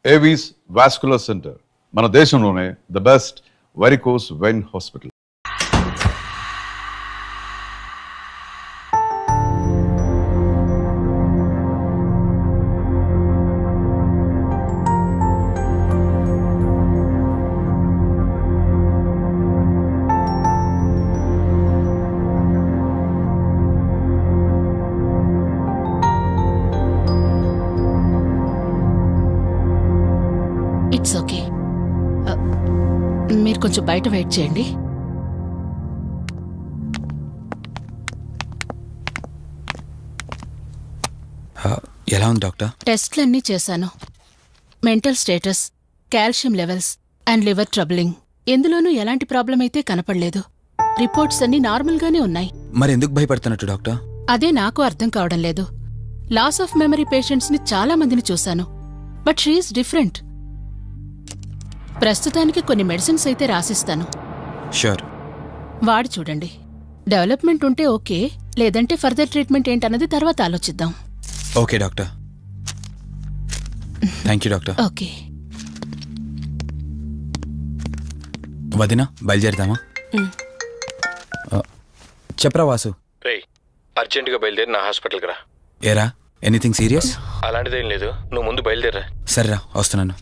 Avis vascular centre మన దేశంలోనే the best varicose vein hospital. It's okay. మీరు కొంచెం బయట వెయిట్ చేయండి. ఎలా ఉంది డాక్టర్? టెస్ట్లన్నీ చేశాను. Mental status, calcium levels and liver troubling, ఎందులోనూ ఎలాంటి ప్రాబ్లం అయితే కనపడలేదు. రిపోర్ట్స్ అన్నీ నార్మల్గానే ఉన్నాయి. మరి ఎందుకు భయపడుతున్నట్టు డాక్టర్? అదే నాకు అర్థం కావడం లేదు. లాస్ ఆఫ్ మెమరీ పేషెంట్స్ని చాలా మందిని చూశాను, బట్ షీఈస్ డిఫరెంట్. ప్రస్తుతానికి కొన్ని మెడిసిన్స్ అయితే రాసిస్తాను. షూర్. వాడి చూడండి. డెవలప్మెంట్ ఉంటే ఓకే, లేదంటే ఫర్దర్ ట్రీట్మెంట్ ఏంటన్నది తర్వాత ఆలోచిద్దాం. Okay doctor. Thank you doctor. Okay. వదినా బయలుదేరదామా? చెప్పరా వాసు. రేయ్, అర్జెంటుగా బయలుదేరి నా హాస్పిటల్కి రా. ఏరా, ఎనీథింగ్ సీరియస్? అలాంటిదేం లేదు, నువ్వు ముందు బయలుదేరా. సరేరా, వస్తున్నాను.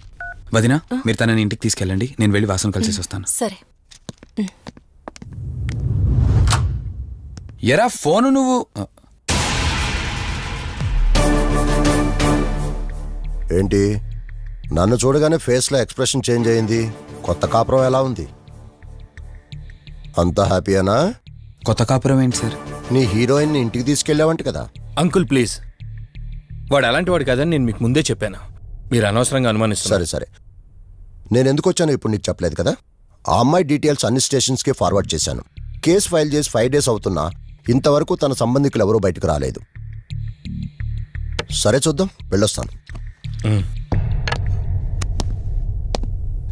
వదినా, మీరు తనని ఇంటికి తీసుకెళ్ళండి, నేను వెళ్ళి వాసన కలిసేసి వస్తాను. సరే. ఎరా ఫోను నువ్వు. ఏంటి, నన్ను చూడగానే ఫేస్లో ఎక్స్ప్రెషన్ చేంజ్ అయింది? కొత్త కాపురం ఎలా ఉంది? అంతా హ్యాపీయేనా? కొత్త కాపురం ఏంటి సార్? నీ హీరోయిన్ని ఇంటికి తీసుకెళ్ళావంట కదా? అంకుల్ ప్లీజ్, వాడు అలాంటి వాడు కాదని నేను మీకు ముందే చెప్పాను. మీరు అనవసరంగా అనుమానిస్తారు. సరే సరే, నేను ఎందుకు వచ్చానో ఇప్పుడు నీకు చెప్పలేదు కదా. ఆ అమ్మాయి డీటెయిల్స్ అన్ని స్టేషన్స్కి ఫార్వర్డ్ చేశాను. కేసు ఫైల్ చేసి 5 days అవుతున్నా ఇంతవరకు తన సంబంధికులు ఎవరూ బయటకు రాలేదు. సరే చూద్దాం, వెళ్ళొస్తాను.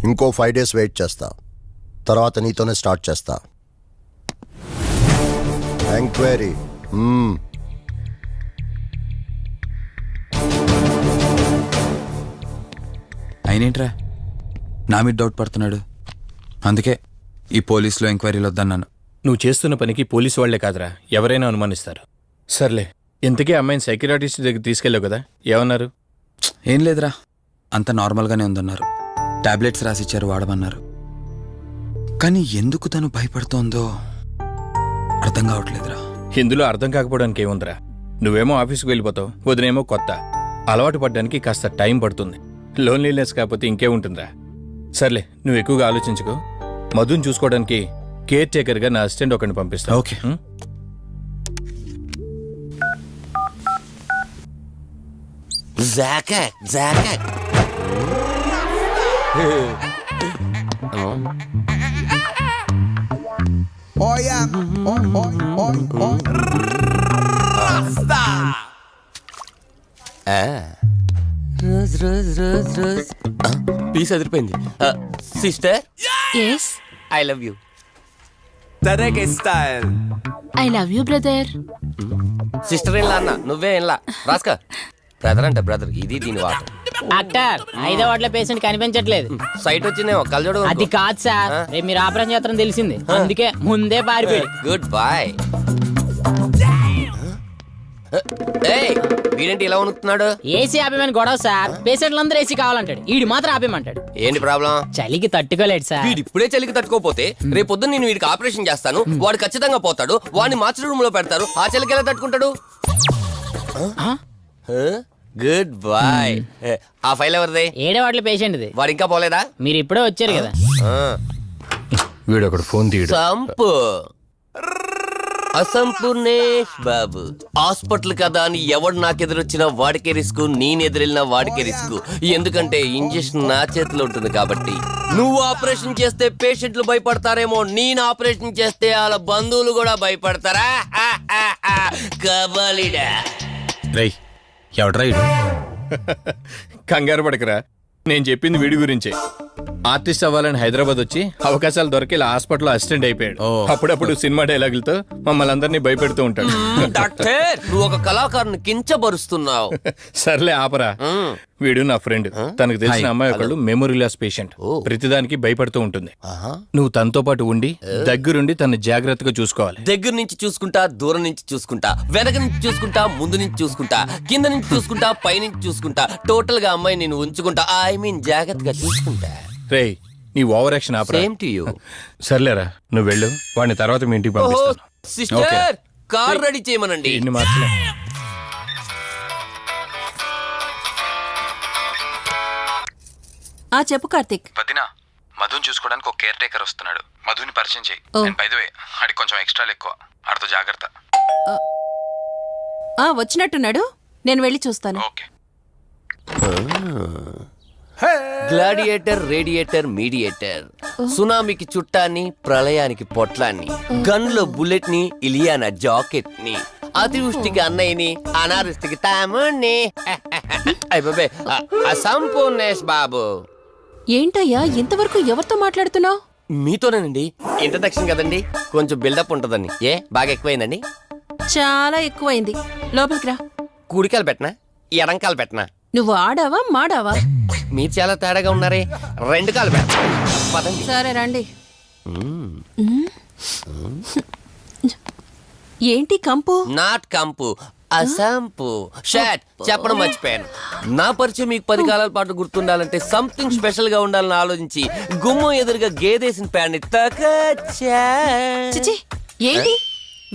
ఇంకో 5 days వెయిట్ చేస్తా, తర్వాత నీతోనే స్టార్ట్ చేస్తా ఎంక్వైరీ. అయినేంట్రా నా మీద డౌట్ పడుతున్నాడు? అందుకే ఈ పోలీసులో ఎంక్వైరీలు వద్దన్నాను. నువ్వు చేస్తున్న పనికి పోలీసు వాళ్లే కాదురా, ఎవరైనా అనుమానిస్తారు. సర్లే, ఇంతకీ అమ్మాయిని సైకియాట్రిస్ట్ దగ్గర తీసుకెళ్ళావు కదా, ఏమన్నారు? ఏం లేదురా, అంత నార్మల్గానే ఉందన్నారు. టాబ్లెట్స్ రాసిచ్చారు, వాడమన్నారు. కానీ ఎందుకు తను భయపడుతోందో అర్థం కావట్లేదురా. ఇందులో అర్థం కాకపోవడానికి ఏముందిరా? నువ్వేమో ఆఫీస్కి వెళ్ళిపోతావు, వదినేమో కొత్త. అలవాటు పడ్డానికి కాస్త టైం పడుతుంది. లోన్లీనెస్ కాకపోతే ఇంకే ఉంటుందిరా. సర్లే, నువ్వు ఎక్కువగా ఆలోచించుకో. మధుని చూసుకోవడానికి కేర్ టేకర్గా నా అసిస్టెంట్ ఒకరిని పంపిస్తా. ఓకే. పీస్ అదిరిపోయింది. Sister, yes, I love you. తరేకే style. I love you brother. Sister in law అన్న, నువ్వే ఇన్లా. రాస్కా. బ్రదర్ అంటే బ్రదర్, ఇది దీని వాట. డాక్టర్, 5వ వార్డులో పేషెంట్ కనిపించట్లేదు. సైట్ వచ్చిందేమో, కళ్ళజోడు. అది కాదు సార్, రేపు మీరు ఆపరేషన్ చేస్తారని తెలిసింది, అందుకే ముందే పారిపోయి. Good boy. వీడేంటి ఇలా వణుకుతున్నాడు? ఏసీ ఆపేమని గొడవ సార్. పేషెంట్లందరూ ఏసీ కావాలంటాడు, ఈడు మాత్రం ఆపేమంటాడు. ఏంటి ప్రాబ్లం? చలికి తట్టుకోలేడు సార్. వీడు ఇప్పుడే చలికి తట్టుకోపోతే రేపు పొద్దున్న నేను వీడికి ఆపరేషన్ చేస్తాను, వాడు ఖచ్చితంగా పోతాడు, వాడిని మార్చి రూమ్ లో పెడతారు. ఆ చలికి ఎలా తట్టుకుంటాడు? Good boy. ఆ ఫైల్ ఎవరిది? 7వ వార్డులో పేషెంట్ది. వాడు ఇంకా పోలేదా? మీరు ఇప్పుడే వచ్చారు కదా. వీడు ఒకడు ఫోన్ తీయడు. సంపు అసంపూర్ణేష్ బాబు. హాస్పిటల్ కదా అని ఎవడు నాకెదురొచ్చినా వాడికే రిస్క్, నేనెదిరెళ్ళినా వాడికే రిస్క్. ఎందుకంటే ఇంజెక్షన్ నా చేతిలో ఉంటుంది కాబట్టి. నువ్వు ఆపరేషన్ చేస్తే పేషెంట్లు భయపడతారేమో, నేను ఆపరేషన్ చేస్తే వాళ్ళ బంధువులు కూడా భయపడతారా? కబలిడా. రేయ్, ఎవడ్రా ఇడు? కంగారు పడకరా, నేను చెప్పింది వీడి గురించే. ఆర్టిస్ట్ అవ్వాలని హైదరాబాద్ వచ్చి అవకాశాలు దొరికి ఇలా హాస్పిటల్ అసిస్టెంట్ అయిపోయాడు. అప్పుడప్పుడు సినిమా డైలాగులతో మమ్మల్ని అందరినీ భయపెడుతూ ఉంటాడు. డాక్టర్ నువ్వు ఒక కళాకారుని కించబరుస్తున్నావు. సర్లే ఆపరా. వీడు నా ఫ్రెండ్. తనకు తెలిసిన అమ్మాయి ఒకళ్ళు మెమొరీ లాస్ పేషెంట్. ప్రతిదానికి భయపడుతూ ఉంటుంది. నువ్వు తనతో పాటు ఉండి దగ్గరుండి తను జాగ్రత్తగా చూసుకోవాలి. దగ్గర నుంచి చూసుకుంటా, దూరం నుంచి చూసుకుంటా, వెనక నుంచి చూసుకుంటా, ముందు నుంచి చూసుకుంటా, కింద నుంచి చూసుకుంటా, పై నుంచి చూసుకుంటా, టోటల్ గా అమ్మాయి నేను ఉంచుకుంటా. ఐ మీన్ జాగ్రత్తగా చూసుకుంటా. రేయ్ నీ over action opera. Same to you. సర్లేరా నువ్వు వెళ్ళు. వాడిని తర్వాత మీ ఇంటికి పంపిస్తాను. సిస్టర్ కార్ రెడీ చేయమనండి. ఇన్ని మార్చలే. చెప్పు కార్తిక్. వదినా, మధుని చూసుకోవడానికి ఒక కేర్ టేకర్ వస్తున్నాడు. మధుని పరిచయం చేయి. బై ద వే ఆడికి కొంచెం ఎక్స్ట్రాలు ఎక్కువ. ఆడితో జాగ్రత్త. వచ్చినట్టున్నాడు, నేను వెళ్ళి చూస్తాను. ఓకే. గ్లాడియేటర్, రేడియేటర్, మీడియేటర్, సునామీకి చుట్టాన్ని, ప్రళయానికి పొట్లాన్ని, గన్లో బుల్లెట్ ని, ఇలియానా జాకెట్ ని, అతివృష్టికి అన్నయ్యని, అనావృష్టికి తమ్ముణ్ణి. అయిపోయి అసంపూర్ణేష్ బాబు. ఏంటయ్యా ఇంతవరకు ఎవరితో మాట్లాడుతున్నావు? మీతోనేనండి. ఇంట్రడక్షన్ కదండి, కొంచెం బిల్డప్ ఉంటదండి. బాగా ఎక్కువైందండి? చాలా ఎక్కువైంది. లోపలికి రా. కుడికాలు పెట్టనా, ఎడంకాలు పెట్టనా? నువ్వు ఆడావా మాడావా? మీరు చాలా తేడాగా ఉన్నారే. 2 కాలు పెట్ట. పదండి. సరే రండి. ఏంటి కంపు? నాట్ కంపు, అసంపు. షాట్ చెప్పడం మర్చిపోయాను. నా పరిచయం మీకు 10 కాలాల పాటు గుర్తుండాలంటే సంథింగ్ స్పెషల్ గా ఉండాలని ఆలోచించి గుమ్మం ఎదురుగా గేదేసిన ప్యాడ్ని చిచి, ఏంటి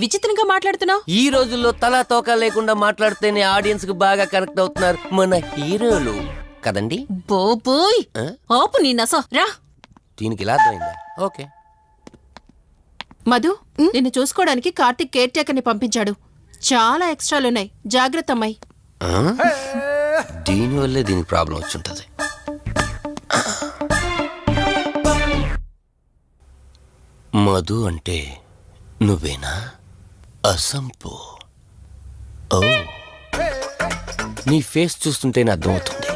విచిత్రంగా మాట్లాడుతున్నావు? ఈ రోజుల్లో తలా తోక లేకుండా మాట్లాడితేనే ఆడియన్స్ కు బాగా కనెక్ట్ అవుతున్నారు మన హీరోలు కదండి. బోబోయ్, ఆపు నీ నస. రా. దీనికి ఇలా అర్థమైందా? ఓకే. మధు, నిన్ను చూసుకోవడానికి కార్తిక్ కేర్ టేకర్ ని పంపించాడు. చాలా ఎక్స్ట్రాలున్నాయి, జాగ్రత్త అమ్మాయి. దీనివల్లే దీనికి ప్రాబ్లం వచ్చుంటది. మధు అంటే నువ్వేనా? అసంపు. ఓ, నీ ఫేస్ చూస్తుంటేనే అర్థమవుతుంది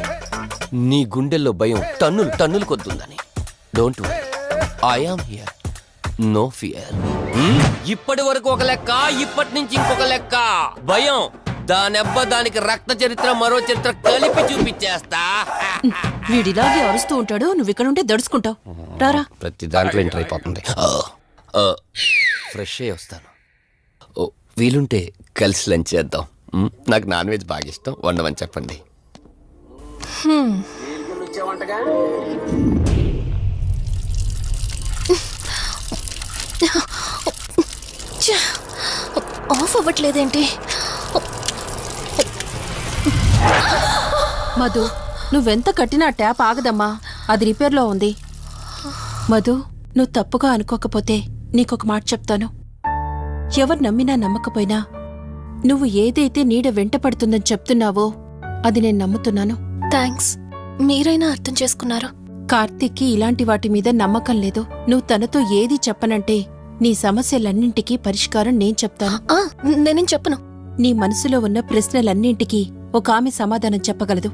నీ గుండెల్లో భయం టన్నులు టన్నులు కొద్దుందని. Don't worry, I am here, no fear. ఇప్పటి వరకు ఒక లెక్క, ఇప్పటి నుంచి ఇంకొక లెక్క. భయం దానెబ్బ, దానికి రక్త చరిత్ర, మరో చరిత్ర కలిపి చూపించేస్తా. వీడిలాగే అరుస్తూ ఉంటాడు, నువ్వు ఇక్కడ ఉంటే దడుచుకుంటావు. రారా. ప్రతి దాంట్లో ఎంటర్ అయిపోతుంది. ఫ్రెష్ అయ్యి వస్తాను. ఓ, వీలుంటే కలిసి లంచ్ చేద్దాం. నాకు నాన్ వెజ్ బాగా ఇష్టం, వండమని చెప్పండి. ఆఫ్ అవ్వట్లేదేంటి? మధు, నువ్వెంత కట్టినా ట్యాప్ ఆగదమ్మా, అది రిపేర్లో ఉంది. మధు, నువ్వు తప్పుగా అనుకోకపోతే నీకొక మాట చెప్తాను. ఎవరు నమ్మినా నమ్మకపోయినా నువ్వు ఏదైతే నీడ వెంట పడుతుందని చెప్తున్నావో అది నేను నమ్ముతున్నాను. థ్యాంక్స్, మీరైనా అర్థం చేసుకున్నారు. కార్తిక్కి ఇలాంటి వాటి మీద నమ్మకం లేదు. నువ్వు తనతో ఏది చెప్పనంటే నీ సమస్యలన్నింటికీ పరిష్కారం నేను చెప్తాను. నేనేం చెప్పను. నీ మనసులో ఉన్న ప్రశ్నలన్నింటికీ ఒక ఆమె సమాధానం చెప్పగలదు.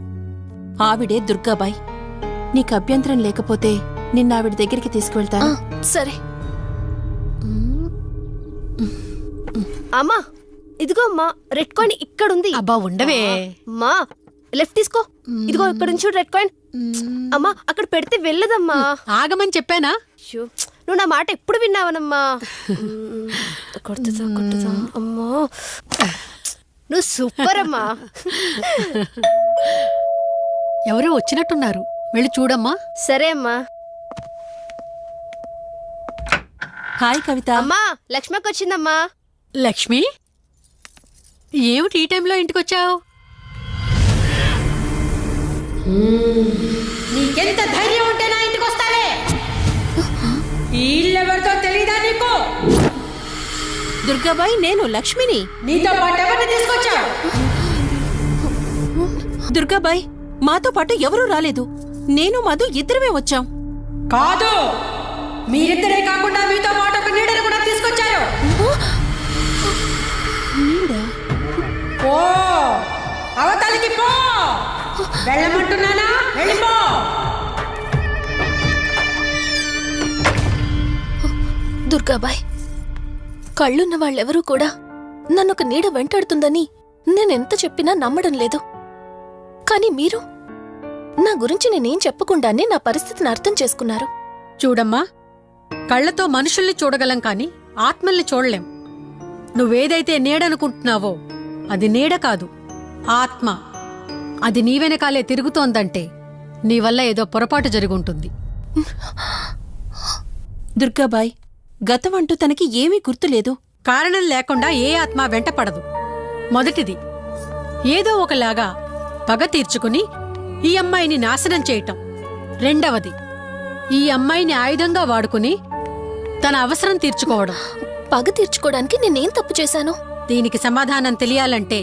ఆవిడే దుర్గాబాయ్. నీకు అభ్యంతరం లేకపోతే నిన్నావిడ దగ్గరికి తీసుకువెళ్తాను. సరే. అమ్మా, ఇదిగో అమ్మా, రెడ్ కాయిన్ ఇక్కడుంది. అబ్బా ఉండవే. అమ్మా, లెఫ్ట్ తీసుకో. ఇదిగో ఇక్కడ నుంచి రెడ్ కాయిన్. అమ్మా, అక్కడ పెడితే వెళ్ళదమ్మా. ఆగమని చెప్పానా? నువ్వు నా మాట ఎప్పుడు విన్నావనమ్మా. కొడుతుందా అమ్మా, నువ్వు సూపర్ అమ్మా. ఎవరో వచ్చినట్టున్నారు, వెళ్ళి చూడమ్మా. సరే అమ్మా. హాయ్ కవిత. అమ్మా, లక్ష్మకి వచ్చిందమ్మా. లక్ష్మి, ఏమిటి ఈ టైంలో ఇంటికొచ్చావు? నీకెంత ధైర్యం ఉంటే నా ఇంటికి వస్తావే? ఈ ఇల్లెవరితో తెలీదా నీకు? దుర్గాబాయ్, నేను లక్ష్మిని. నీతో పాటు ఎవరిని తీసుకొచ్చావు? దుర్గాబాయ్, మాతో పాటు ఎవరూ రాలేదు. నేను మధు ఇద్దరమే వచ్చాం. కాదు, మీరిద్దరే కాకుండా మీతో పాటు ఒక నీడను కూడా తీసుకొచ్చారు. ఓ, అవతలికి పో. వెళ్ళమంటున్నానా? వెళ్ళిపో. దుర్గాబాయ్, కళ్ళున్న వాళ్ళెవరూ కూడా నన్నొక నీడ వెంటాడుతుందని నేనెంత చెప్పినా నమ్మడం లేదు. కానీ మీరు నా గురించి నేనేం చెప్పకుండానే నా పరిస్థితిని అర్థం చేసుకున్నారు. చూడమ్మా, కళ్ళతో మనుషుల్ని చూడగలం కాని ఆత్మల్ని చూడలేం. నువ్వేదైతే నీడనుకుంటున్నావో అది నీడ కాదు, ఆత్మ. అది నీ వెనకాలే తిరుగుతోందంటే నీ వల్ల ఏదో పొరపాటు జరుగుంటుంది. దుర్గాబాయ్, గతం అంటూ తనకి ఏమీ గుర్తులేదు. కారణం లేకుండా ఏ ఆత్మ వెంటపడదు. మొదటిది, ఏదో ఒకలాగా పగ తీర్చుకుని ఈ అమ్మాయిని నాశనం చేయటం. రెండవది, ఈ అమ్మాయిని ఆయుధంగా వాడుకుని తన అవసరం తీర్చుకోవడం. పగ తీర్చుకోవడానికి నేనేం తప్పు చేశాను? దీనికి సమాధానం తెలియాలంటే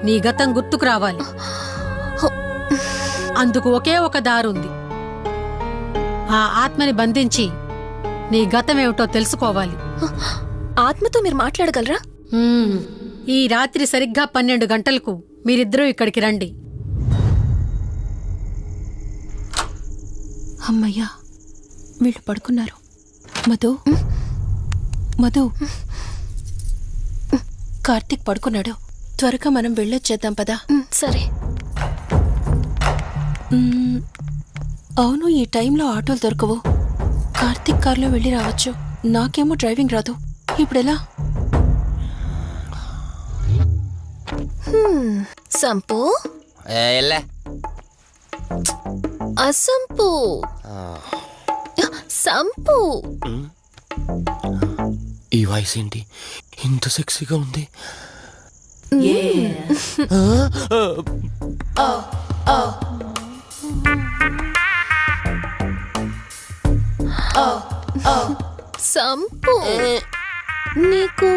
నీ గతం గుర్తుకు రావాలి. అందుకు ఒకే ఒక దారుంది. ఆ ఆత్మని బంధించి నీ గతమేమిటో తెలుసుకోవాలి. ఆత్మతో మీరు మాట్లాడగలరా? ఈ రాత్రి సరిగ్గా 12 గంటలకు మీరిద్దరూ ఇక్కడికి రండి. అమ్మయ్యా, వీళ్ళు పడుకున్నారు. మధు, మధు, కార్తీక్ పడుకున్నాడు. త్వరగా మనం వెళ్ళొచ్చేద్దాం పదా. సరే. అవును, ఈ టైంలో ఆటోలు దొరకవు. కార్తీక్ కార్లో వెళ్ళి రావచ్చు. నాకేమో డ్రైవింగ్ రాదు. ఇప్పుడెలా? సంపు, అసంపు, సంపు. ఈ వాయిస్ ఏంటి ఇంత సెక్సీగా ఉంది? సంపు, నీకు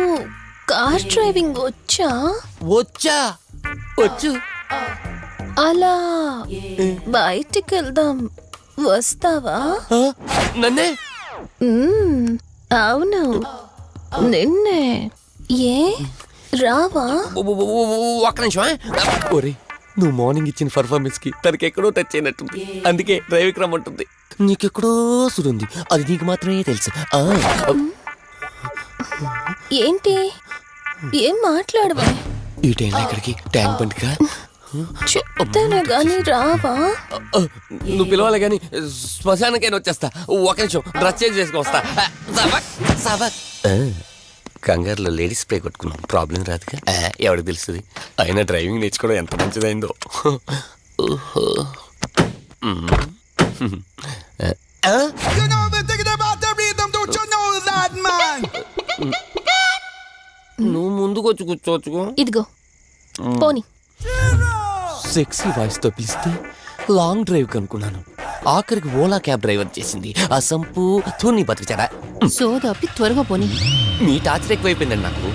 కార్ డ్రైవింగ్ వచ్చా? వచ్చా, వచ్చు. అలా బయటికి వెళ్దాం, వస్తావా? నన్నే? అవును, నిన్నే. ఏ రావా? ఒక్క నిమిషం. ఒరే, నువ్వు మార్నింగ్ ఇచ్చిన పర్ఫార్మెన్స్ కి తనకి ఎక్కడో టచ్ అయినట్టుంది. అందుకే డ్రైవింగ్ రమ్మంటుంది. నీకెక్కడో సురుంది, అది నీకు మాత్రమే తెలుసు. ఏంటి? ఏం మాట్లాడవా? ఈ టైంలో ఎక్కడికి? ట్యాంక్ బండికా? చెప్తానే గాని రావా? నువ్వు పిలవాలి గాని శ్మశానకైనా వచ్చేస్తా. ఒక నిమిషం డ్రెస్ చేంజ్ చేసుకుని వస్తా. కంగారులో లేడీస్ స్ప్రే కొట్టుకున్నాం, ప్రాబ్లం రాదుగా. ఎవరికి తెలుస్తుంది? అయినా డ్రైవింగ్ నేర్చుకోవడం ఎంత మంచిదైందో. నువ్వు ముందుకు వచ్చి కూర్చోవచ్చుకో. ఇదిగో పోనీ. సెక్సీ వాయిస్ తో పిలిస్తే లాంగ్ డ్రైవ్ కనుక్కున్నాను. ఆఖరికి ఓలా క్యాబ్ డ్రైవర్ చేసింది ఆ సంపు తూని బతికిచాడా. సోదాపి త్వరగా పోనీ. మీ టార్చర్ ఎక్కువైపోయిందండి నాకు.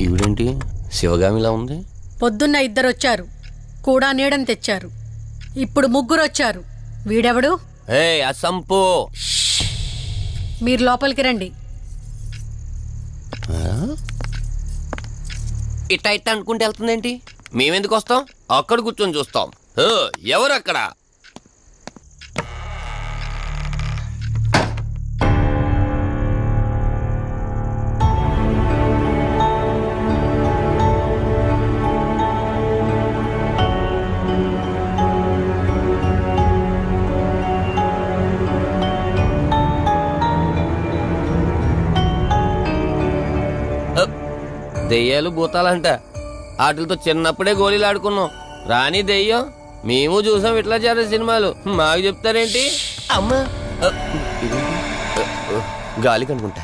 ఈవిడేంటి శివగామిలా ఉంది? పొద్దున్న 2 వచ్చారు, కూడా నీడని తెచ్చారు. ఇప్పుడు 3 వచ్చారు. వీడెవడు? అసంపు, మీరు లోపలికి రండి. ఇట్ట ఇట్ట అనుకుంటే వెళ్తుందేంటి? మేమెందుకు వస్తాం? అక్కడ కూర్చొని చూస్తాం. ఎవరు అక్కడ? దెయ్యాలు భూతాలంట. వాటితో చిన్నప్పుడే గోళీలు ఆడుకున్నాం. రాని దెయ్యం మేము చూసాం ఇట్లా చేరే సినిమాలు. మాకు చెప్తారేంటి? అమ్మా, గాలి కనుకుంటా.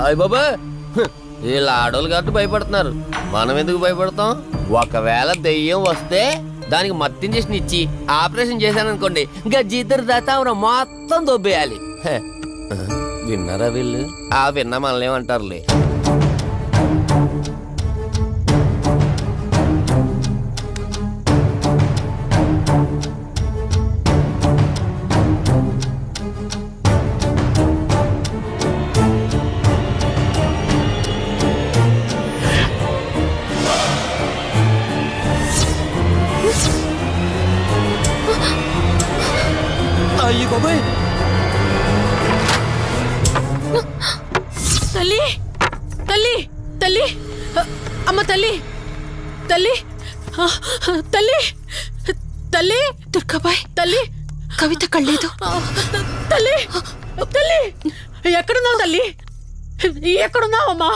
అయ్య బాబా, వీళ్ళ ఆడోళ్ళు కాబట్టి భయపడుతున్నారు. మనం ఎందుకు భయపడతాం? ఒకవేళ దెయ్యం వస్తే దానికి మత్తు ఇంజెక్షన్ ఇచ్చి ఆపరేషన్ చేశాననుకోండి, గజ్జిద్దరు దాతావరం మొత్తం దొబ్బేయాలి. విన్నారా వీళ్ళు? విన్నా మనల్ని ఏమంటారులే. తల్లి అమ్మ తల్లి తల్లి తల్లి తల్లి దుర్గాబాయ్ తల్లి కవిత కళ్ళేదు. తల్లి తల్లి ఎక్కడున్నావు తల్లి? ఎక్కడున్నావమ్మా?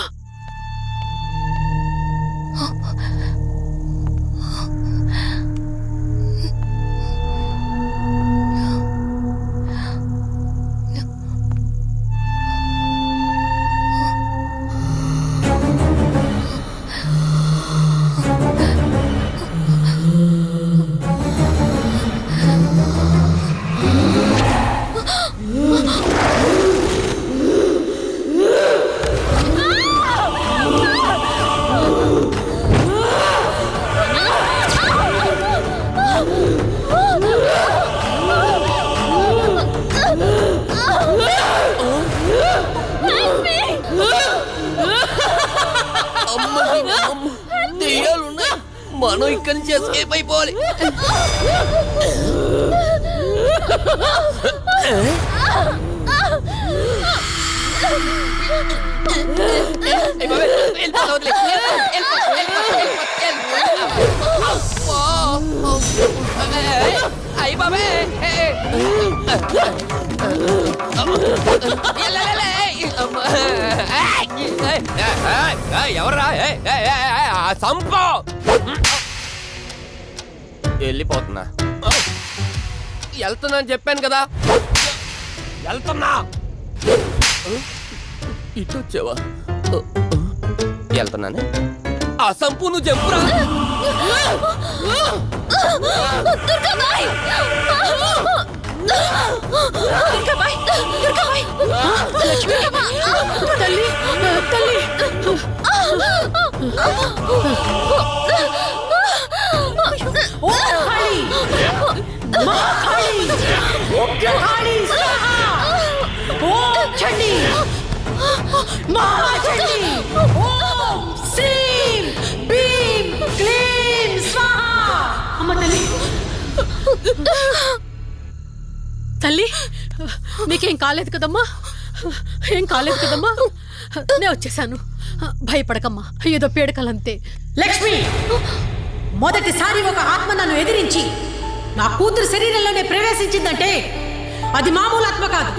దెయ్యాలున్నాయి, మనం ఇక్కడి నుంచి ఎస్కేప్ అయిపోవాలి. అయ్యి బాబే ఎవర్రా సంపో వెళ్ళిపోతున్నా. వెళ్తున్నా అని చెప్పాను కదా, వెళ్తున్నా. ఇటు వచ్చావా? వెళ్తున్నాను. ఆ సంపు నువ్వు చెప్పురా. తల్లి తల్లి తల్లి నీకేం కాలేదు కదమ్మా? ఏం కాలేదు కదమ్మా? నేను వచ్చేసాను, భయపడకమ్మా. ఏదో పీడకలంతే. లక్ష్మి, మొదటిసారి ఒక ఆత్మ నన్ను ఎదిరించి నా కూతురు శరీరంలోనే ప్రవేశించిందంటే అది మామూలు ఆత్మ కాదు.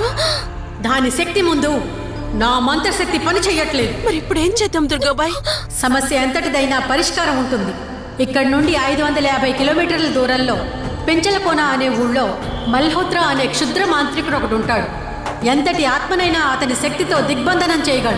దాని శక్తి ముందు నా మంత్రశక్తి పని చెయ్యట్లేదు. మరి ఇప్పుడు ఏం చేద్దాం దుర్గాబాయ్? సమస్య ఎంతటిదైనా పరిష్కారం ఉంటుంది. ఇక్కడి నుండి 550 కిలోమీటర్ల దూరంలో పెంచలకోన అనే ఊళ్ళో మల్హోత్రా అనే క్షుద్ర మాంత్రికుడు ఒకడు ఉంటాడు. ఎంతటి ఆత్మనైనా అతని శక్తితో దిగ్బంధనం చేయగలడు.